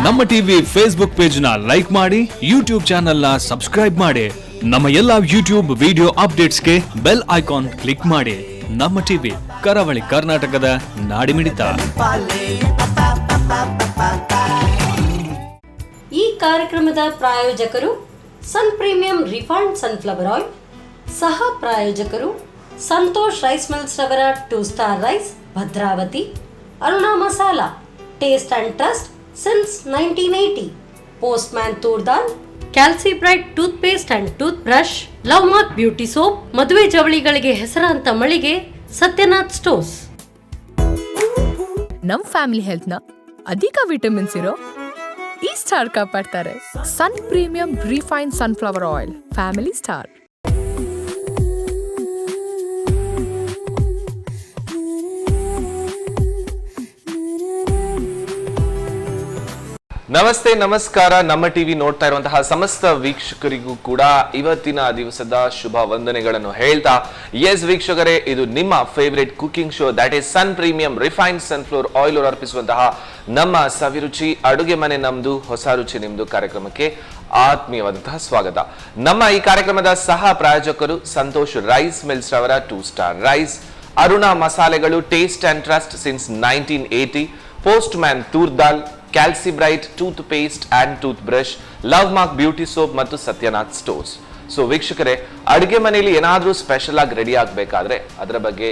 ನಮ್ಮ TV Facebook page ನ like ಮಾಡಿ, ಯೂಟ್ಯೂಬ್ ಚಾನೆಲ್ ನ ಸಬ್ಸ್ಕ್ರೈಬ್ ಮಾಡಿ. ನಮ್ಮ ಎಲ್ಲಾ ಯೂಟ್ಯೂಬ್ ವಿಡಿಯೋ ಅಪ್ಡೇಟ್ಸ್ಗೆ ಬೆಲ್ ಐಕಾನ್ ಕ್ಲಿಕ್ ಮಾಡಿ. ನಮ್ಮ ಟಿವಿ ಕರಾವಳಿ ಕರ್ನಾಟಕದ ನಾಡಿಮಿಡಿತ. ಈ ಕಾರ್ಯಕ್ರಮದ ಪ್ರಾಯೋಜಕರು ಸನ್ ಪ್ರೀಮಿಯಂ ರಿಫೈನ್ಡ್ ಸನ್ಫ್ಲವರ್ ಆಯಿಲ್, ಸಹ ಪ್ರಾಯೋಜಕರು ಸಂತೋಷ್ ರೈಸ್ ಮಿಲ್ಸ್ ರವರ 2 star rice, Bhadravati. Aruna masala, taste and trust since 1980. Postman toor dal, Calci Bright toothpaste and toothbrush, love mark beauty soap, ಮದುವೆ ಜವಳಿಗಳಿಗೆ ಹೆಸರಾಂತ ಮಳಿಗೆ ಸತ್ಯನಾಥ್ ಸ್ಟೋರ್ಸ್. ನಮ್ ಫ್ಯಾಮಿಲಿ ಹೆಲ್ತ್ ನ ಅಧಿಕ ವಿಟಮಿನ್ಸ್ ಇರೋ ಈ ಸ್ಟಾರ್ ಕಾಪಾಡ್ತಾರೆ. ಸನ್ premium refined sunflower oil, family star. ನಮಸ್ತೆ, ನಮಸ್ಕಾರ. ನಮ್ಮ ಟಿವಿ ನೋಡ್ತಾ ಇರುವಂತಹ ಸಮಸ್ತ ವೀಕ್ಷಕರಿಗೂ ಕೂಡ ಇವತ್ತಿನ ದಿವಸದ ಶುಭ ವಂದನೆಗಳನ್ನು ಹೇಳ್ತಾ, ಎಸ್ ವೀಕ್ಷಕರೇ, ಇದು ನಿಮ್ಮ favourite cooking show, that is Sun premium refined sunflower oil ಅರ್ಪಿಸುವಂತಹ ನಮ್ಮ ಸವಿರುಚಿ ಅಡುಗೆ ಮನೆ ನಮ್ದು, ಹೊಸ ರುಚಿ ನಿಮ್ದು ಕಾರ್ಯಕ್ರಮಕ್ಕೆ ಆತ್ಮೀಯವಾದಂತಹ ಸ್ವಾಗತ. ನಮ್ಮ ಈ ಕಾರ್ಯಕ್ರಮದ ಸಹ ಪ್ರಾಯೋಜಕರು ಸಂತೋಷ್ ರೈಸ್ ಮಿಲ್ಸ್ ರವರ 2 ಸ್ಟಾರ್ ರೈಸ್, ಅರುಣಾ ಮಸಾಲೆಗಳು, taste and trust since 1980, Postman toor dal, Calci Bright toothpaste and toothbrush, love mark beauty soap ಮತ್ತು ಸತ್ಯನಾಥ್ ಸ್ಟೋರ್ಸ್. ಸೊ ವೀಕ್ಷಕರೇ, ಅಡುಗೆ ಮನೆಯಲ್ಲಿ ಏನಾದ್ರೂ ಸ್ಪೆಷಲ್ ಆಗಿ ರೆಡಿ ಆಗ್ಬೇಕಾದ್ರೆ ಅದರ ಬಗ್ಗೆ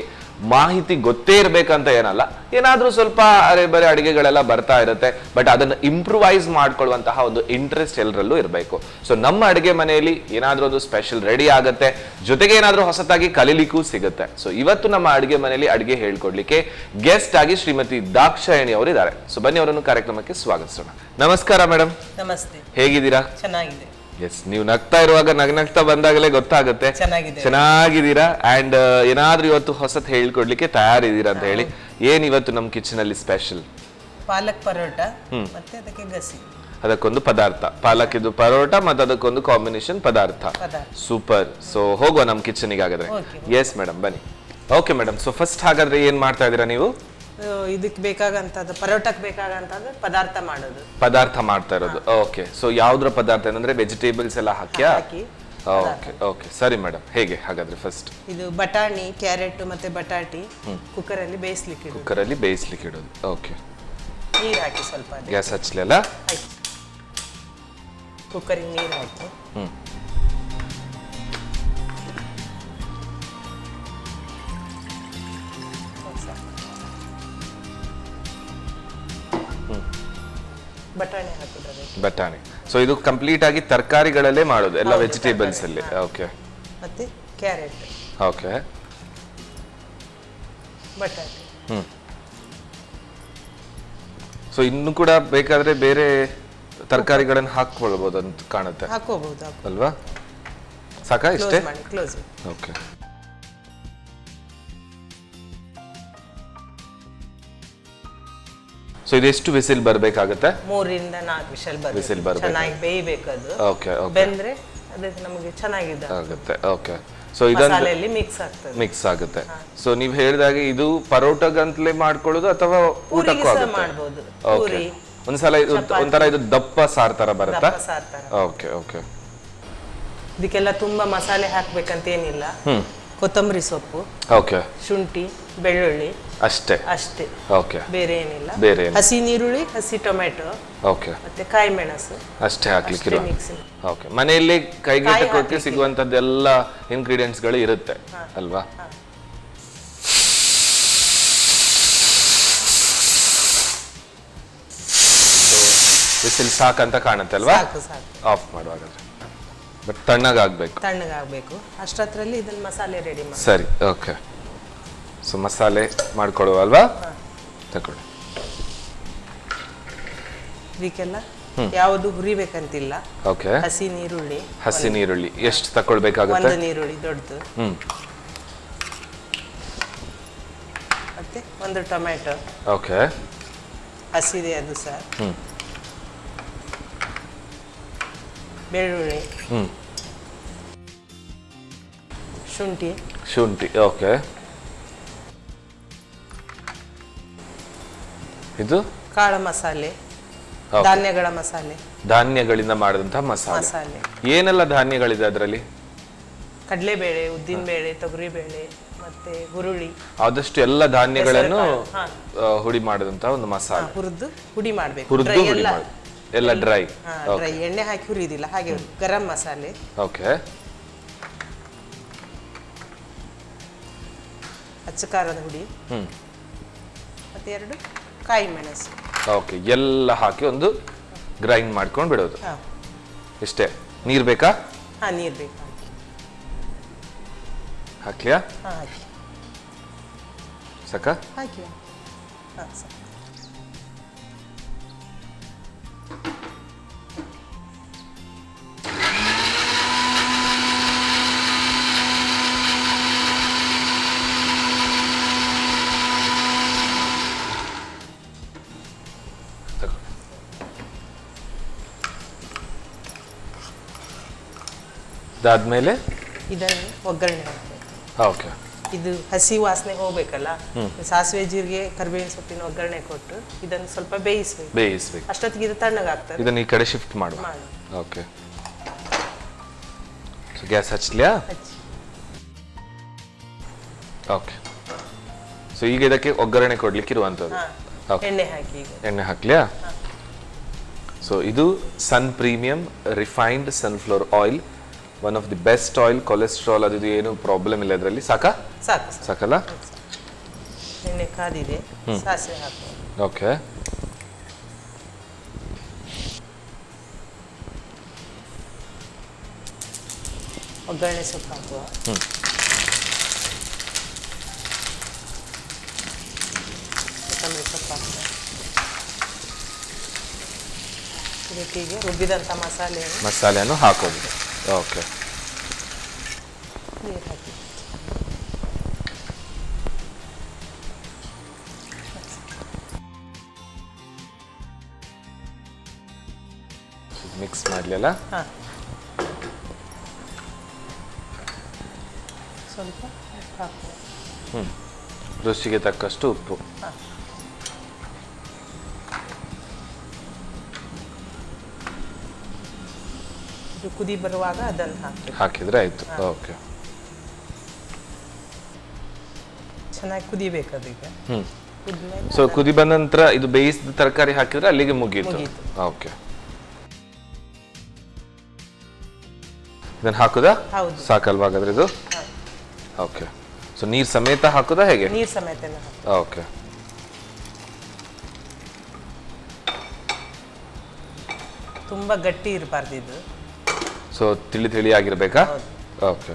ಮಾಹಿತಿ ಗೊತ್ತೇ ಇರಬೇಕಂತ ಏನಲ್ಲ, ಏನಾದ್ರೂ ಸ್ವಲ್ಪ ಅರೆ ಅಡುಗೆಗಳೆಲ್ಲ ಬರ್ತಾ ಇರುತ್ತೆ, ಬಟ್ ಅದನ್ನು ಇಂಪ್ರೂವೈಸ್ ಮಾಡ್ಕೊಳ್ಳುವಂತಹ ಒಂದು ಇಂಟ್ರೆಸ್ಟ್ ಎಲ್ಲರಲ್ಲೂ ಇರಬೇಕು. ಸೊ ನಮ್ಮ ಅಡುಗೆ ಮನೆಯಲ್ಲಿ ಏನಾದ್ರೂ ಒಂದು ಸ್ಪೆಷಲ್ ರೆಡಿ ಆಗುತ್ತೆ, ಜೊತೆಗೆ ಏನಾದ್ರೂ ಹೊಸತಾಗಿ ಕಲೀಲಿಕ್ಕೂ ಸಿಗುತ್ತೆ. ಸೊ ಇವತ್ತು ನಮ್ಮ ಅಡುಗೆ ಮನೆಯಲ್ಲಿ ಅಡುಗೆ ಹೇಳ್ಕೊಡ್ಲಿಕ್ಕೆ ಗೆಸ್ಟ್ ಆಗಿ ಶ್ರೀಮತಿ ದಾಕ್ಷಾಯಣಿ ಅವರು ಇದ್ದಾರೆ. ಸೊ ಬನ್ನಿ, ಅವರನ್ನು ಕಾರ್ಯಕ್ರಮಕ್ಕೆ ಸ್ವಾಗತಿಸೋಣ. ನಮಸ್ಕಾರ ಮೇಡಮ್. ನಮಸ್ತೆ. ಹೇಗಿದ್ದೀರಾ? ಚೆನ್ನಾಗಿದೆ. ಎಸ್, ನೀವು ನಗ್ತಾ ಇರುವಾಗ ನಗ್ನಗ್ತಾ ಬಂದಾಗಲೇ ಗೊತ್ತಾಗುತ್ತೆ ಚೆನ್ನಾಗಿದ್ದೀರಾ. ಅಂಡ್ ಏನಾದ್ರೂ ಇವತ್ತು ಹೊಸತ್ ಹೇಳ್ಕೊಡ್ಲಿಕ್ಕೆ ತಯಾರಿದ್ದೀರಾ ಅಂತ ಹೇಳಿ. ಏನ್ ಇವತ್ತು ನಮ್ ಕಿಚನ್ ಅಲ್ಲಿ ಸ್ಪೆಷಲ್? ಪಾಲಕ್ ಪರೋಟ ಮತ್ತೆ ಅದಕ್ಕೆ ಗಸಿ, ಅದಕ್ಕೊಂದು ಪದಾರ್ಥ, ಪಾಲಕ್ ಇದು ಪರೋಟ ಮತ್ತೆ ಅದಕ್ಕೊಂದು ಕಾಂಬಿನೇಷನ್ ಪದಾರ್ಥ. ಸೂಪರ್. ಸೊ ಹೋಗುವ ನಮ್ ಕಿಚನ್ ಗೆ ಹಾಗಾದ್ರೆ. ಎಸ್ ಮೇಡಮ್, ಬನ್ನಿ. ಓಕೆ ಮೇಡಮ್, ಸೊ ಫಸ್ಟ್ ಹಾಗಾದ್ರೆ ಏನ್ ಮಾಡ್ತಾ ಇದೀರಾ ನೀವು? ಇದಕ್ಕೆ ಬೇಕಾಗಂತದ್ದು, ಪರೋಟಕ್ಕೆ ಬೇಕಾಗಂತದ್ದು ಪದಾರ್ಥ ಮಾಡ್ತಾ ಇರೋದು. ಓಕೆ, ಸೊ ಯಾವ್ದ್ರ ಪದಾರ್ಥ ಅಂದ್ರೆ ವೆಜಿಟೇಬಲ್ಸ್ ಎಲ್ಲ ಹಾಕ್ಯಾ? ಓಕೆ ಓಕೆ, ಸರಿ ಮೇಡಮ್. ಹೇಗೆ ಹಾಗಾದ್ರೆ? ಫಸ್ಟ್ ಇದು ಬಟಾಣಿ, ಕ್ಯಾರೆಟ್ ಮತ್ತೆ ಬಟಾಟಿ ಕುಕ್ಕರ್ ಅಲ್ಲಿ ಬೇಯಿಸ್ಲಿಕ್ಕೆ ಇಡೋದು. ಓಕೆ, ನೀರು ಹಾಕಿ ಸ್ವಲ್ಪ, ಗ್ಯಾಸ್ ಹಚ್ಚಲಿಲ್ಲ, ಕುಕ್ಕರಿಗೆ ನೀರು ಹಾಕಿ ಬಟಾಣಿ. ಸೊ ಇದು ಕಂಪ್ಲೀಟ್ ಆಗಿ ತರಕಾರಿಗಳಲ್ಲೇ ಮಾಡೋದು, ಎಲ್ಲ ವೆಜಿಟೇಬಲ್ಸ್ ಅಲ್ಲಿ. ಓಕೆ, ಮತ್ತೆ ಕ್ಯಾರೆಟ್, ಓಕೆ, ಬಟಾಟೆ. ಸೊ ಇನ್ನು ಕೂಡ ಬೇಕಾದ್ರೆ ಬೇರೆ ತರಕಾರಿಗಳನ್ನು ಹಾಕೊಳ್ಬಹುದು ಅಂತ ಕಾಣುತ್ತೆ. ಹಾಕೋಬಹುದು ಅಲ್ವಾ? ಸಾಕಾ ಇಷ್ಟೇ? ಕ್ಲೋಸ್. ಓಕೆ, ಸೊ ಇದೆಷ್ಟು ವಿಸಿಲ್ ಬರಬೇಕಾಗುತ್ತೆ? 3 ರಿಂದ 4 ವಿಸಿಲ್ ಬರಬೇಕು. ಚೆನ್ನಾಗಿ ಬೇಯಬೇಕು ಅದು. ಓಕೆ ಓಕೆ, ಬೆಂದ್ರೆ ಅದು ನಮಗೆ ಚೆನ್ನಾಗಿದೆ ಆಗುತ್ತೆ. ಓಕೆ, ಸೊ ಇದನ್ನ ಮಸಾಲೆಯಲ್ಲಿ ಮಿಕ್ಸ್ ಆಗುತ್ತೆ. ಸೊ ನೀವು ಹೇಳಿದಾಗೆ ಇದು ಪರೋಟಗಂತಲೇ ಮಾಡ್ಕೊಳ್ಳೋದು ಅಥವಾ ಊಟಕ್ಕೂ ಆಗುತ್ತೆ? ಮಾಡಬಹುದು. ಓಕೆ, ಒಂದ್ಸಲ ಒಂಥರ ಇದು ದಪ್ಪ ಸಾರ್ ತರ ಬರುತ್ತಾ? Okay okay. ಇದಕ್ಕೆಲ್ಲ ತುಂಬಾ ಮಸಾಲೆ ಹಾಕ್ಬೇಕಂತ ಏನಿಲ್ಲ. ಕೊತ್ತಂಬರಿ ಸೊಪ್ಪು, ಓಕೆ, ಶುಂಠಿ, ಬೆಳ್ಳುಳ್ಳಿ ಅಷ್ಟೇ. ಓಕೆ, ಬೇರೆ ಏನಿಲ್ಲ. ಹಸಿ ನೀರುಳ್ಳಿ, ಹಸಿ ಟೊಮೆಟೊ, ಓಕೆ, ಮತ್ತೆ ಕಾಯಿ ಮೆಣಸು ಅಷ್ಟೇ ಹಾಕ್ಲಿಕ್ಕೆ. ಓಕೆ, ಮನೆಯಲ್ಲಿ ಕೈಗೆಟಕಕ್ಕೆ ಸಿಗುವಂತದ್ದೆಲ್ಲ ಇಂಗ್ರೀಡಿಯೆಂಟ್ಸ್ ಗಳು ಇರುತ್ತೆ ಅಲ್ವಾ? ವಿಸಿಲ್ ಸಾಕಂತ ಕಾಣುತ್ತೆ ಅಲ್ವಾ? ಆಫ್ ಮಾಡುವಾಗ ಬಟ್ ತಣ್ಣಗಾಗಬೇಕು. ಅಷ್ಟರಲ್ಲಿ ಇದನ್ನ ಮಸಾಲೆ ರೆಡಿ ಮಾಡಿ. ಸರಿ, ಓಕೆ. ಸೊ ಮಸಾಲೆ ಮಾಡ್ಕೊಳ್ಳುವ ಅಲ್ವಾ? ತಗೊಳ್ಳಿ. ಇದಕ್ಕೆಲ್ಲ ಯಾವುದು ಹುರಿಬೇಕಂತಿಲ್ಲ. ಓಕೆ, ಹಸಿ ನೀರುಳ್ಳಿ ಎಷ್ಟು ತಗೊಳ್ಬೇಕಾಗುತ್ತೆ? 1 ನೀರುಳ್ಳಿ ದೊಡ್ಡದು, ಮತ್ತೆ 1 ಟೊಮೆಟೊ. ಓಕೆ, ಹಸಿದೆ ಅದು ಸರ್. ಬೆಳ್ಳುಳ್ಳಿ, ಶುಂಠಿ, ಓಕೆ. ಇದು ಕಾಳು ಮಸಾಲೆ, Okay. ಧಾನ್ಯಗಳ ಮಸಾಲೆ, ಧಾನ್ಯಗಳಿಂದ ಮಾಡಿದಂತಹ ಮಸಾಲೆ. ಮಸಾಲೆ, ಏನೆಲ್ಲ ಧಾನ್ಯಗಳಿದೆ ಅದರಲ್ಲಿ? ಕಡಲೆಬೇಳೆ, ಉದ್ದಿನಬೇಳೆ, ತೊಗರಿಬೇಳೆ, ಮತ್ತೆ ಹುರುಳಿ. ಆದಷ್ಟು ಎಲ್ಲ ಧಾನ್ಯಗಳನ್ನು ಹಾ. ಹುಡಿ ಮಾಡಿದಂತಹ ಒಂದು ಮಸಾಲೆ. ಹುರಿದು ಹುಡಿ ಮಾಡಬೇಕು. ಹುರಿದು ಹುಡಿ ಮಾಡಿ ಎಲ್ಲ ಡ್ರೈ. ಡ್ರೈ, ಎಣ್ಣೆ ಹಾಕಿ ಹುರಿದಿಲ್ಲ ಹಾಗೆ. ಗರಂ ಮಸಾಲೆ, ಓಕೆ. ಅಚ್ಚ ಖಾರದ ಹುಡಿ, ಮತ್ತೆ 2 ಕಾಯಿ ಮೆಣಸು. ಓಕೆ, ಎಲ್ಲ ಹಾಕಿ ಒಂದು ಗ್ರೈಂಡ್ ಮಾಡ್ಕೊಂಡು ಬಿಡೋದು. ಹಾ ಇಷ್ಟೇ. ನೀರ್ ಬೇಕಾ? ಹಾ, ನೀರು ಬೇಕು. ಹಾಕ್ಲಿಯಾ? ಹಾ, ಹಾಕಿ ಸಾಕ? ಹಾಕಿ. ಹಾ, ಸಾಕು. ತಗೋ. ಇದಾದ್ಮೇಲೆ ಇದನ್ನು ಒಗ್ಗರಣೆ ಹಾಕಬೇಕು. ಓಕೆ. ಇದು ಹಸಿ ವಾಸನೆ ಹೋಗ್ಬೇಕಲ್ಲ, ಸಾಸಿವೆ ಜೀರಿಗೆ ಕರಿಬೇವಿನ ಸೊಪ್ಪಿನ ಒಗ್ಗರಣೆ ಕೊಟ್ಟು ಇದನ್ನು ಸ್ವಲ್ಪ ಬೇಯಿಸ್ಬೇಕು. ಬೇಯಿಸ್ಬೇಕು. ಅಷ್ಟೊತ್ತಿಗೆ ಇದು ತಣ್ಣಗಾಗ್ತದೆ. ಇದನ್ನ ಈ ಕಡೆ ಶಿಫ್ಟ್ ಮಾಡುವ. ಮಾಡಿ. ಓಕೆ. ಸೊ ಗ್ಯಾಸ್ ಹಚ್ಚಲಿಯಾ? ಹಚ್ಚಿ. ಓಕೆ. ಸೊ ಈಗ ಇದಕ್ಕೆ ಒಗ್ಗರಣೆ ಕೊಡ್ಲಿಕ್ಕೆ ಇರುವಂತದ್ದು. ಹಾ, ಓಕೆ. ಎಣ್ಣೆ ಹಾಕಿ ಈಗ. ಎಣ್ಣೆ ಹಾಕ್ಲಿಯಾ? ಸೊ ಇದು sun premium refined sunflower oil, one of the best oil. Cholesterol ಅದು ಏನು ಪ್ರಾಬ್ಲಮ್ ಇಲ್ಲ ಇದರಲ್ಲಿ. ಸಾಕಾ? ಸಾಕು. ಸಾಕಲ್ಲ? ಎಣ್ಣೆ ಕಾದಿದೆ, ಸಾಸಿವೆ ಹಾಕುವ. ಓಕೆ. ಒಗ್ಗರಣೆ ಸೊಪ್ಪು ಹಾಕುವ. ಕೊತ್ತಂಬರಿ ಸೊಪ್ಪು ಹಾಕುವ. ಇದಕ್ಕೆ ಈಗ ರುಬ್ಬಿದಂಥ ಮಸಾಲೆಯನ್ನು ಹಾಕೋದು. ಓಕೆ. ನೀರು ಹಾಕಿ. ಮಿಕ್ಸ್ ಮಾಡಲಿಲ್ಲ? ಹಾ, ಸ್ವಲ್ಪ ಉಪ್ಪು ಹಾಕುವ. ರುಚಿಗೆ ತಕ್ಕಷ್ಟು ಉಪ್ಪು. ಹಾ. ಇದು ಕುದಿ ಬರುವಾಗ ಅದನ್ನು ಹಾಕಿ ಹಾಕಿದ್ರೆ ಆಯ್ತು. ಓಕೆ. ಚೆನ್ನಾಗಿ ಕುದಿಬೇಕು ಅದೀಗ. ಕುದ್ಮೇಲೆ ಸೊ ಕುದಿ ಬಂದ ನಂತರ ಇದು ಬೇಯಿಸಿದ ತರಕಾರಿ ಹಾಕಿದ್ರೆ ಅಲ್ಲಿಗೆ ಮುಗೀತು. ಮುಗೀತು. ಓಕೆ. ಇದನ್ನ ಹಾಕುದಾ? ಹೌದು. ಸಾಕಲ್ವಾ ಹಾಗಾದ್ರೆ ಇದು? ಹಾ. ಓಕೆ. ಸೊ ನೀರ್ ಸಮೇತ ಹಾಕುದಾ ಹೇಗೆ? ನೀರು ಸಮೇತನ ಹಾಕಿ. ಓಕೆ. ತುಂಬಾ ಗಟ್ಟಿ ಇರಬಾರ್ದು ಇದು. ಸೊ ತಿಳಿ ತಿಳಿ ಆಗಿರ್ಬೇಕಾ? ಹೌದು. ಓಕೆ.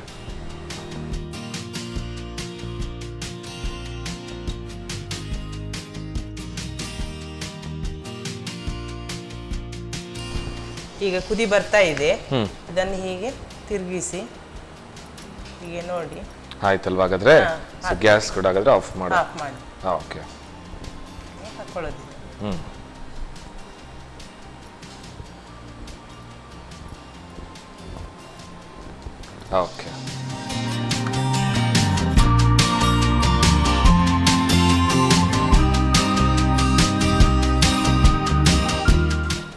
ಈಗ ಕುದಿ ಬರ್ತಾ ಇದೆ. ಇದನ್ನು ಹೀಗೆ ತಿರುಗಿಸಿ ಹೀಗೆ ನೋಡಿ. ಆಯ್ತಲ್ವಾ ಹಾಗಾದ್ರೆ? ಸೊ ಗ್ಯಾಸ್ ಕೂಡ ಹಾಗಾದ್ರೆ ಆಫ್ ಮಾಡು. ಆಫ್ ಮಾಡಿ ಓಕೆ. ಹಾಕೊಳ್ಳೋದು. ಓಕೆ.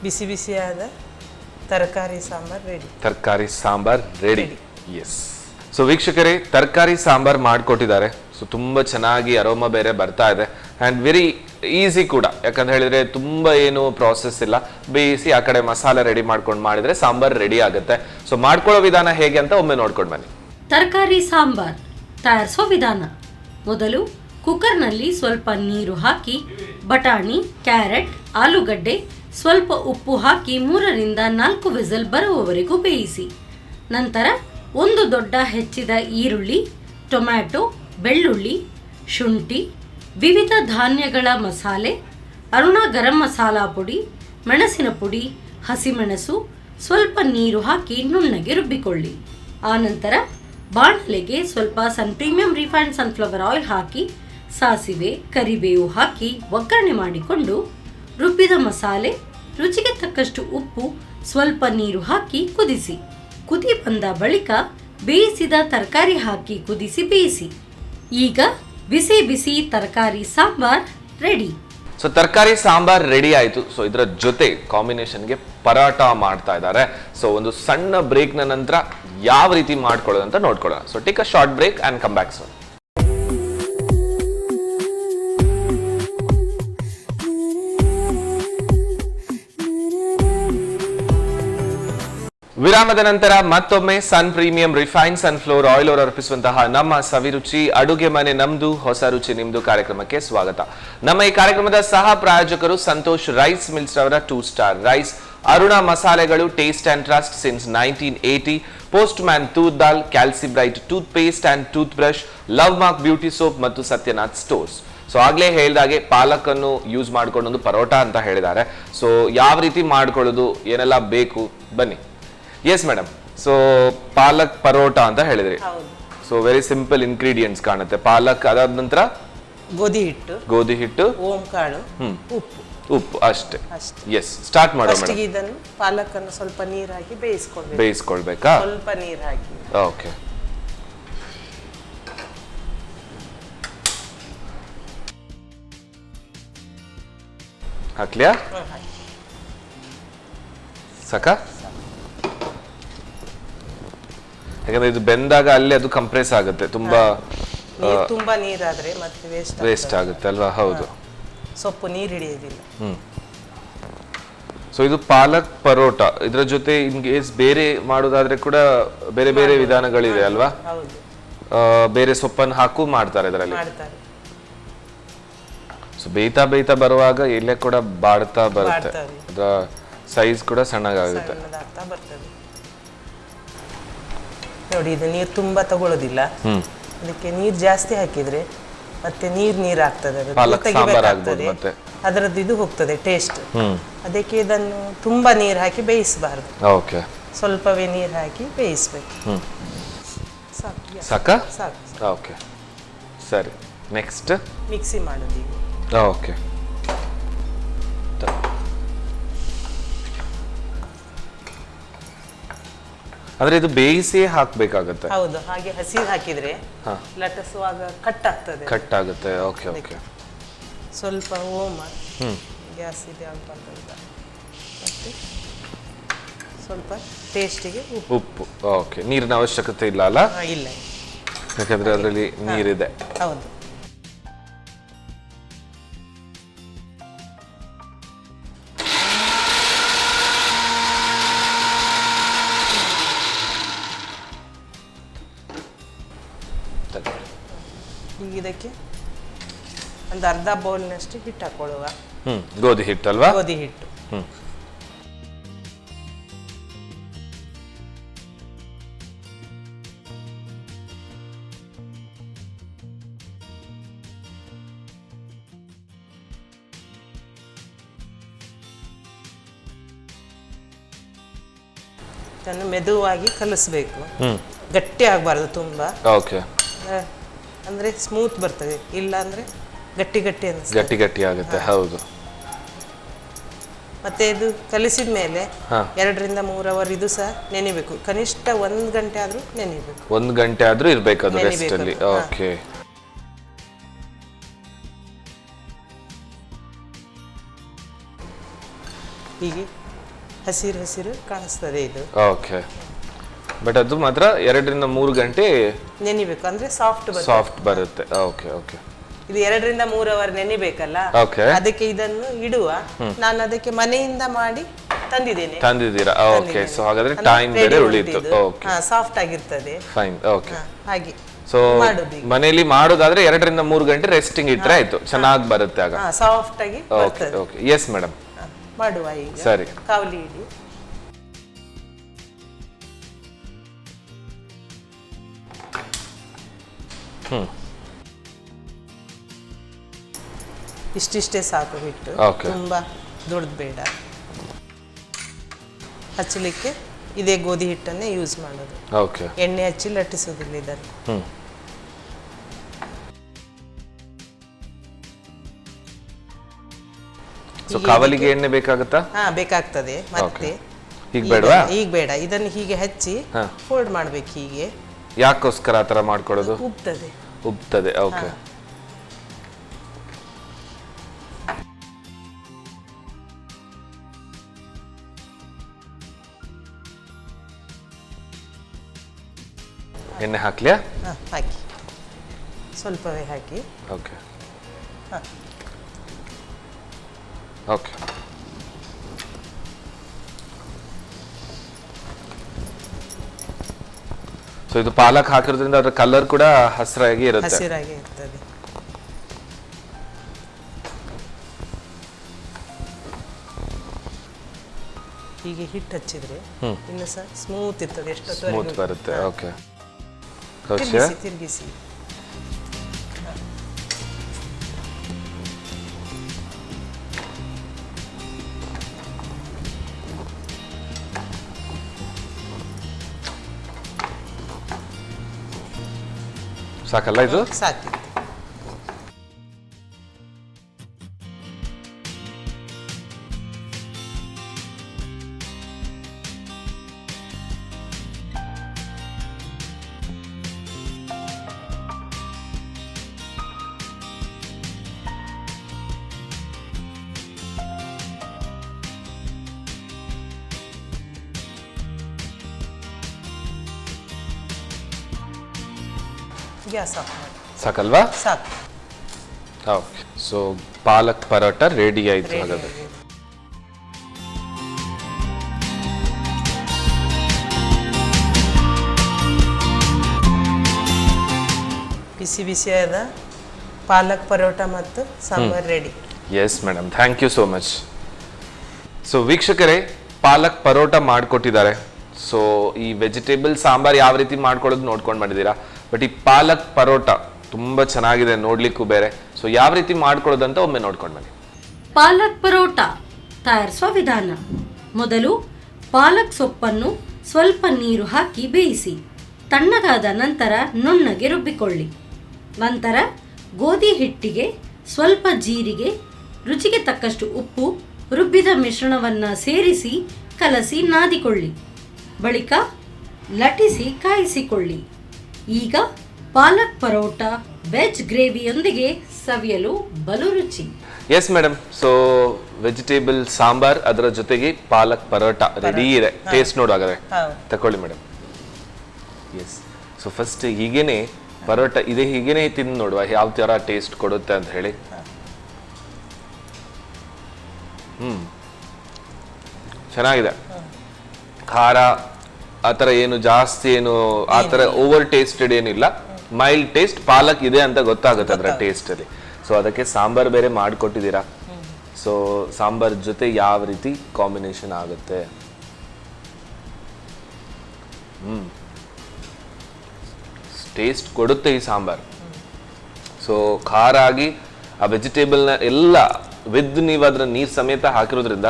ಬಿಸಿ ಬಿಸಿಯಾದ ತರಕಾರಿ ಸಾಂಬಾರ್ ರೆಡಿ. ತರಕಾರಿ ಸಾಂಬಾರ್ ರೆಡಿ. ಎಸ್. ಸೊ ವೀಕ್ಷಕರೇ, ತರಕಾರಿ ಸಾಂಬಾರ್ ಮಾಡಿಕೊಟ್ಟಿದ್ದಾರೆ. ಸೊ ತುಂಬ ಚೆನ್ನಾಗಿ ಅರೋಮಾ ಬೇರೆ ಬರ್ತಾ ಇದೆ ಆ್ಯಂಡ್ ವೆರಿ ಈಸಿ ಕೂಡ. ಯಾಕಂತ ಹೇಳಿದ್ರೆ ತುಂಬ ಏನು ಪ್ರಾಸೆಸ್ ಇಲ್ಲ. ಬೇಯಿಸಿ ಆ ಕಡೆ ಮಸಾಲೆ ರೆಡಿ ಮಾಡ್ಕೊಂಡು ಮಾಡಿದ್ರೆ ಸಾಂಬಾರ್ ರೆಡಿ ಆಗುತ್ತೆ. ಸೊ ಮಾಡ್ಕೊಳ್ಳೋ ವಿಧಾನ ಹೇಗೆ ಅಂತ ಒಮ್ಮೆ ನೋಡ್ಕೊಂಡು ಬನ್ನಿ. ತರಕಾರಿ ಸಾಂಬಾರ್ ತಯಾರಿಸೋ ವಿಧಾನ: ಮೊದಲು ಕುಕ್ಕರ್ನಲ್ಲಿ ಸ್ವಲ್ಪ ನೀರು ಹಾಕಿ ಬಟಾಣಿ, ಕ್ಯಾರೆಟ್, ಆಲೂಗಡ್ಡೆ, ಸ್ವಲ್ಪ ಉಪ್ಪು ಹಾಕಿ 3ರಿಂದ 4 ವಿಸಿಲ್ ಬರುವವರೆಗೂ ಬೇಯಿಸಿ. ನಂತರ ಒಂದು ದೊಡ್ಡ ಹೆಚ್ಚಿದ ಈರುಳ್ಳಿ, ಟೊಮ್ಯಾಟೊ, ಬೆಳ್ಳುಳ್ಳಿ, ಶುಂಠಿ, ವಿವಿಧ ಧಾನ್ಯಗಳ ಮಸಾಲೆ, ಅರುಣ ಗರಂ ಮಸಾಲಾ ಪುಡಿ, ಮೆಣಸಿನ ಪುಡಿ, ಹಸಿಮೆಣಸು, ಸ್ವಲ್ಪ ನೀರು ಹಾಕಿ ನುಣ್ಣಗೆ ರುಬ್ಬಿಕೊಳ್ಳಿ. ಆನಂತರ ಬಾಣಲೆಗೆ ಸ್ವಲ್ಪ ಸನ್ ಪ್ರೀಮಿಯಂ ರಿಫೈನ್ಡ್ ಸನ್ಫ್ಲವರ್ ಆಯಿಲ್ ಹಾಕಿ ಸಾಸಿವೆ, ಕರಿಬೇವು ಹಾಕಿ ಒಗ್ಗರಣೆ ಮಾಡಿಕೊಂಡು ರುಬ್ಬಿದ ಮಸಾಲೆ, ರುಚಿಗೆ ತಕ್ಕಷ್ಟು ಉಪ್ಪು, ಸ್ವಲ್ಪ ನೀರು ಹಾಕಿ ಕುದಿಸಿ. ಕುದಿ ಬಂದ ಬಳಿಕ ಬೇಯಿಸಿದ ತರಕಾರಿ ಹಾಕಿ ಕುದಿಸಿ ಬೇಯಿಸಿ. ಈಗ ಬಿಸಿ ಬಿಸಿ ತರಕಾರಿ ಸಾಂಬಾರ್ ರೆಡಿ. ಸೊ ತರಕಾರಿ ಸಾಂಬಾರ್ ರೆಡಿ ಆಯ್ತು. ಸೊ ಇದರ ಜೊತೆ ಕಾಂಬಿನೇಷನ್ಗೆ ಪರಾಟ ಮಾಡ್ತಾ ಇದ್ದಾರೆ. ಸೊ ಒಂದು ಸಣ್ಣ ಬ್ರೇಕ್ ನ ನಂತರ ಯಾವ ರೀತಿ ಮಾಡ್ಕೊಳ್ಳೋದು ಅಂತ ನೋಡ್ಕೊಳ್ಳೋಣ. So take a short break and come back sir. ವಿರಾಮದ ನಂತರ ಮತ್ತೊಮ್ಮೆ sun premium refine sunflower oil ಅವರು ಅರ್ಪಿಸುವಂತಹ ನಮ್ಮ ಸವಿರುಚಿ ಅಡುಗೆ ಮನೆ ನಮ್ದು ಹೊಸ ರುಚಿ ನಿಮ್ದು ಕಾರ್ಯಕ್ರಮಕ್ಕೆ ಸ್ವಾಗತ. ನಮ್ಮ ಈ ಕಾರ್ಯಕ್ರಮದ ಸಹ ಪ್ರಾಯೋಜಕರು ಸಂತೋಷ್ ರೈಸ್ ಮಿಲ್ಸ್ ರವರ 2 ಸ್ಟಾರ್ ರೈಸ್, ಅರುಣ ಮಸಾಲೆಗಳು, taste and trust since 1980, Postman toor dal, Calcibright toothpaste and toothbrush, love mark beauty soap ಮತ್ತು ಸತ್ಯನಾಥ್ ಸ್ಟೋರ್ಸ್. ಸೊ ಆಗ್ಲೇ ಹೇಳಿದಾಗೆ ಪಾಲಕ್ ಅನ್ನು ಯೂಸ್ ಮಾಡ್ಕೊಂಡು ಒಂದು ಪರೋಟ ಅಂತ ಹೇಳಿದ್ದಾರೆ. ಸೊ ಯಾವ ರೀತಿ ಮಾಡ್ಕೊಳ್ಳೋದು, ಏನೆಲ್ಲ ಬೇಕು, ಬನ್ನಿ. S madam, so palak paratha ಅಂತ ಹೇಳಿದ್ರಿ. ಸೊ ವೆರಿ ಸಿಂಪಲ್ ಇಂಗ್ರೀಡಿಯೆಂಟ್ಸ್ ಕಾಣುತ್ತೆ. ಪಾಲಕ್, ಅದಾದ ನಂತರ ಗೋಧಿ ಹಿಟ್ಟು, ಓಂ ಕಾಳು, ಉಪ್ಪು ಅಷ್ಟೇ. ಎಸ್, ಸ್ಟಾರ್ಟ್ ಮಾಡೋ ಮೇಡಮ್. ಇದನ್ನು ಪಾಲಕ್ ಅನ್ನು ಸ್ವಲ್ಪ ನೀರು ಹಾಕಿ ಬೇಯಿಸ್ಕೊಳ್ಬೇಕಾ? ಸ್ವಲ್ಪ ನೀರು ಹಾಕಿ. ಓಕೆ. ಹಾಕ್ಲಿಯಾ? ಸಾಕ? ಯಾಕಂದ್ರೆ ಇದು ಬೆಂದಾಗ ಅಲ್ಲಿ ಅದು ಕಂಪ್ರೆಸ್ ಆಗುತ್ತೆ, ತುಂಬಾ ನೀರಾದ್ರೆ ಮತ್ತೆ ವೇಸ್ಟ್ ಆಗುತ್ತೆ ಅಲ್ವಾ? ಹೌದು, ಸೊಪ್ಪು ನೀರು ಹಿಡಿಯೋದಿಲ್ಲ. ಸೊ ಇದು ಪಾಲಕ್ ಪರೋಟ. ಇದ್ರ ಜೊತೆ ಇನ್ಕೇಸ್ ಬೇರೆ ಮಾಡೋದಾದ್ರೆ ಕೂಡ ಬೇರೆ ಬೇರೆ ವಿಧಾನಗಳಿದೆ ಅಲ್ವಾ? ಬೇರೆ ಸೊಪ್ಪನ್ನು ಹಾಕು ಮಾಡ್ತಾರೆ ಇದರಲ್ಲಿ. ಸೊ ಬೇಯ್ತಾ ಬರುವಾಗ ಎಲೆ ಕೂಡ ಬಾಡ್ತಾ ಬರುತ್ತೆ, ಅದರ ಸೈಜ್ ಕೂಡ ಸಣ್ಣಗಾಗುತ್ತೆ. ನೋಡಿ, ಇದು ನೀರು ತುಂಬಾ ತಗೊಳ್ಳೋದಿಲ್ಲ. ಅದಕ್ಕೆ ನೀರು ಜಾಸ್ತಿ ಹಾಕಿದ್ರೆ ಮತ್ತೆ ನೀರ್ ಆಗ್ತದೆ, ಅದರದ್ದು ಇದು ಹೋಗ್ತದೆ ಟೇಸ್ಟ್. ಅದಕ್ಕೆ ಇದನ್ನು ತುಂಬಾ ನೀರು ಹಾಕಿ ಬೇಯಿಸಬಾರ್ದು, ಸ್ವಲ್ಪವೇ ನೀರು ಹಾಕಿ ಬೇಯಿಸ್ಬೇಕು. ಸಾಕಾ? ಓಕೆ, ಸರಿ. ನೆಕ್ಸ್ಟ್ ಮಿಕ್ಸಿ ಮಾಡೋದು ಈಗ. ಓಕೆ. ಅಂದ್ರೆ ಇದು ಬೇಯಿಸಿ ಹಾಕ್ಬೇಕಾಗತ್ತೆ? ಹೌದು, ಹಾಗೆ ಹಸಿ ಹಾಕಿದ್ರೆ ಲಟ್ಟಿಸುವಾಗ ಕಟ್ ಆಗುತ್ತೆ. Okay okay. ಸ್ವಲ್ಪ ಓಮ, ಗ್ಯಾಸ್ ಇದೆ ಆಗ್ಬಾರ್ದಂತ, ಮತ್ತೆ ಸ್ವಲ್ಪ ಟೇಸ್ಟಿಗೆ ಉಪ್ಪು. ಓಕೆ. ನೀರಿನ ಅವಶ್ಯಕತೆ ಇಲ್ಲ ಅಲ್ಲ? ಇಲ್ಲ, ಯಾಕಂದ್ರೆ ಅದರಲ್ಲಿ ನೀರಿದೆ. ಹೌದು. ಈಗ ಇದಕ್ಕೆ ಒಂದು ಅರ್ಧ ಬೌಲ್ನಷ್ಟು ಹಿಟ್ಟು ಹಾಕೊಳ್ಳುವ. ಗೋಧಿ ಹಿಟ್ಟು ಅಲ್ವಾ? ಗೋಧಿ ಹಿಟ್ಟು. ಇದನ್ನು ಮೆದುವಾಗಿ ಕಲಿಸ್ಬೇಕು, ಗಟ್ಟಿ ಆಗಬಾರ್ದು ತುಂಬಾ. ಓಕೆ. ಅಂದ್ರೆ ಸ್ಮೂತ್ ಬರ್ತದೆ, ಇಲ್ಲ ಅಂದ್ರೆ ಗಟ್ಟಿ ಗಟ್ಟಿ ಆಗುತ್ತೆ. ಹೌದು. ಮತ್ತೆ ಇದು ಕಲಿಸಿದ ಮೇಲೆ 2 ರಿಂದ 3 ಅವರ್ ಇದು ಸಹ ನೆನೆಬೇಕು. ಕನಿಷ್ಠ 1 ಗಂಟೆ ಆದ್ರೂ ನೆನೆಬೇಕು. 1 ಗಂಟೆ ಆದ್ರೂ ಇರ್ಬೇಕು ಅದು ರೆಸ್ಟ್ ಅಲ್ಲಿ. ಓಕೆ. ಹೀಗೆ ಹಸಿರು ಕಾಣಿಸ್ತದೆ ಇದು. ಓಕೆ. ಬಟ್ ಅದು ಮಾತ್ರ 2 ರಿಂದ 3 ಗಂಟೆ ನೆನೆಬೇಕು, ಅಂದ್ರೆ ಸಾಫ್ಟ್ ಬರುತ್ತೆ. Okay okay. ಇದು 2 ರಿಂದ 3 ಅವರ್ ನೆನೆಬೇಕಲ್ಲ, ಅದಕ್ಕೆ ಇದನ್ನು ಇಡುವ. ನಾನು ಅದಕ್ಕೆ ಮನೆಯಿಂದ ಮಾಡಿ ತಂದಿದ್ದೀರಾ? ಓಕೆ. ಸೊ ಹಾಗಾದ್ರೆ ಟೈಮ್ ಬೇರೆ ಉಳಿತು. ಓಕೆ. ಸಾಫ್ಟ್ ಆಗಿರ್ತದೆ. ಫೈನ್. ಓಕೆ. ಹಾಗೆ ಸೊ ಮನೆಯಲ್ಲಿ ಮಾಡೋದಾದ್ರೆ 2 ರಿಂದ 3 ಗಂಟೆ ರೆಸ್ಟಿಂಗ್ ಇಟ್ರೆ ಆಯ್ತು, ಚೆನ್ನಾಗಿ ಬರುತ್ತೆ ಆಗ. ಸಾಫ್ಟ್ ಆಗಿ ಓಕೆ ಓಕೆ. ಎಸ್ ಮೇಡಮ್, ಮಾಡುವ ಈಗ. ಸರಿ. ಕಾವಲಿ ಇಡಿ. ಇಷ್ಟಿಷ್ಟೇ ಸಾಕು ಹಿಟ್ಟು, ತುಂಬಾ ದೊಡ್ಡದು ಬೇಡ. ಹಚ್ಚಲಿಕ್ಕೆ ಇದೇ ಗೋಧಿ ಹಿಟ್ಟನ್ನೇ ಯೂಸ್ ಮಾಡೋದು. ಓಕೆ. ಎಣ್ಣೆ ಹಚ್ಚಿ ಲಟ್ಟಿಸೋದಿಲ್ಲ ಇದನ್ನು. ಸೊ ಕಾವಲಿಗೆ ಎಣ್ಣೆ ಬೇಕಾಗುತ್ತಾ? ಬೇಕಾಗ್ತದೆ. ಮತ್ತೆ ಈಗ ಬೇಡವಾ? ಈಗ ಬೇಡ, ಇದನ್ನು ಹೀಗೆ ಹಚ್ಚಿ ಫೋಲ್ಡ್ ಮಾಡ್ಬೇಕು ಹೀಗೆ. ಯಾಕೋಸ್ಕರ ಆ ತರ ಮಾಡ್ಕೊಳ್ಳೋದು? ಉಬ್ತದೆ. ಓಕೆ. ಎಣ್ಣೆ ಹಾಕ್ಲಿಯಾ? ಹಾಂ ಹಾಕಿ, ಸ್ವಲ್ಪವೇ ಹಾಕಿ. ಓಕೆ ಹಾಂ ಓಕೆ. ಸೊ ಇದು ಪಾಲಕ್ ಹಾಕಿರೋದ್ರಿಂದ ಅದರ ಕಲರ್ ಕೂಡ ಹಸಿರಾಗಿ ಇರುತ್ತೆ. ಹಸಿರಾಗಿ ಇರ್ತದೆ. ಹೀಗೆ ಹಿಟ್ಟು ಹಚ್ಚಿದ್ರೆ ಇನ್ನು ಸಹ ಸ್ಮೂತ್ ಇರ್ತದೆ. ಸ್ಮೂತ್ ಬರುತ್ತೆ. ಓಕೆ, ತಿರುಗಿಸಿ ತಿರುಗಿಸಿ. ಸಾಕಲ್ಲ ಇದು? ಸಾಕು. ಗ್ಯಾಸ್ ಆಫ್ ಮಾಡಿ. ಸಾಕಲ್ವಾ? ಸಾಕು. Okay, so palak paratha ready ಆಯ್ತು. ರೆಡಿ ಹಾಗಾದ್ರೆ ಆಗಿದೆ. ಬಿಸಿ ಬಿಸಿಯಾದ ಪಾಲಕ್ ಪರೋಟ ಮತ್ತು sambar ready. Yes madam, thank you so much. So ವೀಕ್ಷಕರೇ, ಪಾಲಕ್ ಪರೋಟ ಮಾಡಿಕೊಟ್ಟಿದ್ದಾರೆ. ಸೊ ಈ ವೆಜಿಟೇಬಲ್ ಸಾಂಬಾರ್ ಯಾವ ರೀತಿ ಮಾಡ್ಕೊಳ್ಳೋದು ನೋಡ್ಕೊಂಡು ಮಾಡಿದ್ದೀರಾ, ಬಟ್ ಈ ಪಾಲಕ್ ಪರೋಟ ತುಂಬ ಚೆನ್ನಾಗಿದೆ ನೋಡ್ಲಿಕ್ಕೂ ಬೇರೆ. ಸೊ ಯಾವ ರೀತಿ ಮಾಡ್ಕೊಳ್ಳೋದಂತ ಒಮ್ಮೆ ನೋಡ್ಕೊಂಡು ಬನ್ನಿ. ಪಾಲಕ್ ಪರೋಟ ತಯಾರಿಸುವ ವಿಧಾನ. ಮೊದಲು ಪಾಲಕ್ ಸೊಪ್ಪನ್ನು ಸ್ವಲ್ಪ ನೀರು ಹಾಕಿ ಬೇಯಿಸಿ ತಣ್ಣಗಾದ ನಂತರ ನುಣ್ಣಗೆ ರುಬ್ಬಿಕೊಳ್ಳಿ. ನಂತರ ಗೋಧಿ ಹಿಟ್ಟಿಗೆ ಸ್ವಲ್ಪ ಜೀರಿಗೆ, ರುಚಿಗೆ ತಕ್ಕಷ್ಟು ಉಪ್ಪು, ರುಬ್ಬಿದ ಮಿಶ್ರಣವನ್ನು ಸೇರಿಸಿ ಕಲಸಿ ನಾದಿಕೊಳ್ಳಿ. ಬಳಿಕ ಲಟಿಸಿ ಕಾಯಿಸಿಕೊಳ್ಳಿ. ಈಗ ಪಾಲಕ್ ಪರೋಟ ವೆಜ್ ಗ್ರೇವಿಯೊಂದಿಗೆ ಸವಿಯಲು ಬಲು ರುಚಿ. Yes madam, so vegetable sambar ಅದರ ಜೊತೆಗೆ ಪಾಲಕ್ ಪರೋಟ ರೆಡಿ ಇದೆ. ಟೇಸ್ಟ್ ನೋಡಾಗದೆ ತಕೊಳ್ಳಿ ಮೇಡಮ್. ಎಸ್, ಸೊ ಫಸ್ಟ್ ಹೀಗೇನೆ ಪರೋಟ ಇದೆ, ಹೀಗೇನೆ ತಿಂದು ನೋಡುವ ಯಾವ ತರ ಟೇಸ್ಟ್ ಕೊಡುತ್ತೆ ಅಂತ ಹೇಳಿ. ಚೆನ್ನಾಗಿದೆ. ಖಾರ ಆ ಥರ ಏನು ಜಾಸ್ತಿ ಏನು ಆ ಥರ ಓವರ್ ಟೇಸ್ಟೆಡ್ ಏನಿಲ್ಲ, ಮೈಲ್ಡ್ ಟೇಸ್ಟ್. ಪಾಲಕ್ ಇದೆ ಅಂತ ಗೊತ್ತಾಗುತ್ತೆ ಅದರ ಟೇಸ್ಟ್ ಅಲ್ಲಿ. ಸೊ ಅದಕ್ಕೆ ಸಾಂಬಾರ್ ಬೇರೆ ಮಾಡಿಕೊಟ್ಟಿದ್ದೀರಾ. ಸೊ ಸಾಂಬಾರ್ ಜೊತೆ ಯಾವ ರೀತಿ ಕಾಂಬಿನೇಷನ್ ಆಗುತ್ತೆ. ಟೇಸ್ಟ್ ಕೊಡುತ್ತೆ ಈ ಸಾಂಬಾರ್. ಸೊ ಖಾರ ಆಗಿ ಆ ವೆಜಿಟೇಬಲ್ನ ಎಲ್ಲ ವಿದ್ ನೀವು ಅದರ ನೀರು ಸಮೇತ ಹಾಕಿರೋದ್ರಿಂದ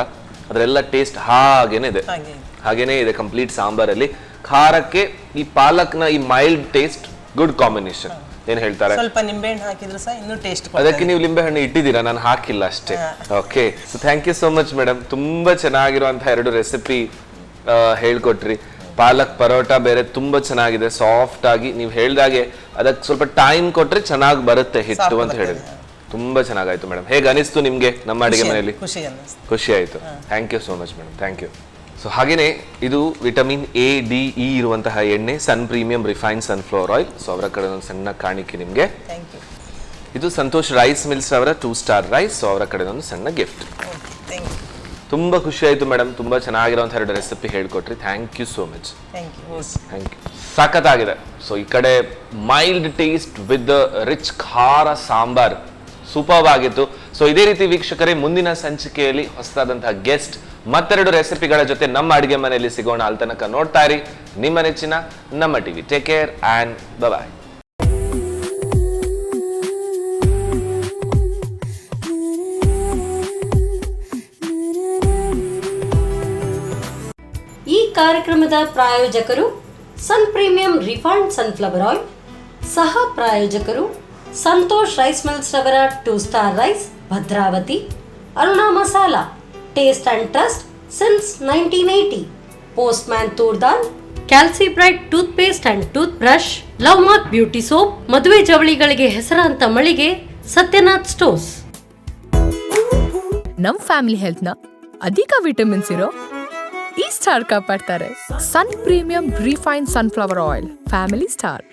ಅದರೆಲ್ಲ ಟೇಸ್ಟ್ ಹಾಗೇನೆ ಇದೆ ಕಂಪ್ಲೀಟ್ ಸಾಂಬಾರಲ್ಲಿ. ಖಾರಕ್ಕೆ ಈ ಪಾಲಕ್ನ ಈ ಮೈಲ್ಡ್ ಟೇಸ್ಟ್ ಗುಡ್ ಕಾಂಬಿನೇಷನ್. ಏನ್ ಹೇಳ್ತಾರೆ? ಸ್ವಲ್ಪ ನಿಂಬೆಹಣ್ಣು ಹಾಕಿದ್ರೆ ಸಹ ಇನ್ನೂ ಟೇಸ್ಟ್. ಅದಕ್ಕೆ ನೀವು ಲಿಂಬೆಹಣ್ಣು ಇಟ್ಟಿದ್ದೀರಾ, ನಾನು ಹಾಕಿಲ್ಲ ಅಷ್ಟೇ. Okay, so thank you so much madam. ತುಂಬಾ ಚೆನ್ನಾಗಿರುವಂತಹ 2 ರೆಸಿಪಿ ಹೇಳ್ಕೊಟ್ರಿ. ಪಾಲಕ್ ಪರೋಟ ಬೇರೆ ತುಂಬಾ ಚೆನ್ನಾಗಿದೆ, ಸಾಫ್ಟ್ ಆಗಿ. ನೀವು ಹೇಳ್ದಾಗೆ ಅದಕ್ಕೆ ಸ್ವಲ್ಪ ಟೈಮ್ ಕೊಟ್ರೆ ಚೆನ್ನಾಗಿ ಬರುತ್ತೆ ಹಿಟ್ಟು ಅಂತ ಹೇಳಿದ್ರೆ. ತುಂಬಾ ಚೆನ್ನಾಗಾಯ್ತು ಮೇಡಮ್. ಹೇಗೆ ಅನಿಸ್ತು ನಿಮ್ಗೆ ನಮ್ಮ ಅಡಿಗೆ ಮನೆಯಲ್ಲಿ? ಖುಷಿ ಆಯ್ತು. Thank you so much madam, thank you. So ಹಾಗೇನೆ ಇದು ವಿಟಮಿನ್ A, D, E ಇರುವಂತಹ ಎಣ್ಣೆ, sun premium refined sunflower oil. So ಅವರ ಕಡೆ ಒಂದು ಸಣ್ಣ ಕಾಣಿಕೆ ನಿಮಗೆ. ಇದು ಸಂತೋಷ್ ರೈಸ್ ಮಿಲ್ಸ್ ಅವರ 2 ಸ್ಟಾರ್ ರೈಸ್. ಸೊ ಅವರ ಕಡೆ ಒಂದು ಸಣ್ಣ ಗಿಫ್ಟ್. ತುಂಬಾ ಖುಷಿ ಆಯ್ತು ಮೇಡಮ್. ತುಂಬಾ ಚೆನ್ನಾಗಿರುವಂತಹ 2 ರೆಸಿಪಿ ಹೇಳ್ಕೊಟ್ರಿ. Thank you so much. Thank you. ಸಖತ್ತಾಗಿದೆ. ಸೊ ಈ ಕಡೆ ಮೈಲ್ಡ್ ಟೇಸ್ಟ್ ವಿತ್ ರಿಚ್ ಖಾರ ಸಾಂಬಾರ್ ಸೂಪರ್ ಆಗಿತ್ತು. ಸೊ ಇದೇ ರೀತಿ ವೀಕ್ಷಕರೇ, ಮುಂದಿನ ಸಂಚಿಕೆಯಲ್ಲಿ ಹೊಸದಾದಂತಹ ಗೆಸ್ಟ್ ಮತ್ತೆರಡು ರೆಸಿಪಿಗಳ ಜೊತೆ ನಮ್ಮ ಅಡಿಗೆ ಮನೆಯಲ್ಲಿ ಸಿಗೋಣ. ಅಲ್ಲಿ ತನಕ ನೋಡ್ತಾ ಇರಿ ನಿಮ್ಮ ನೆಚ್ಚಿನ ನಮ್ಮ TV. Take care and bye. ಈ ಕಾರ್ಯಕ್ರಮದ ಪ್ರಾಯೋಜಕರು ಸನ್ ಪ್ರೀಮಿಯಂ ರಿಫೈನ್ಡ್ ಸನ್ಫ್ಲವರ್ ಆಯಿಲ್. ಸಹ ಪ್ರಾಯೋಜಕರು ಸಂತೋಷ್ ರೈಸ್ ಮಿಲ್ಸ್ ರವರ 2 star rice, Bhadravati. Aruna masala, taste and trust since 1980. Postman toor dal, Calcibright toothpaste and toothbrush, love mark beauty soap, ಮದುವೆ ಜವಳಿಗಳಿಗೆ ಹೆಸರಾಂತ ಮಳಿಗೆ ಸತ್ಯನಾಥ್ ಸ್ಟೋರ್ಸ್. ನಮ್ ಫ್ಯಾಮಿಲಿ ಹೆಲ್ತ್ ನ ಅಧಿಕ ವಿಟಮಿನ್ಸ್ ಇರೋ ಈ ಸ್ಟಾರ್ ಕಾಪಾಡ್ತಾರೆ. ಸನ್ premium refine sunflower oil, family star.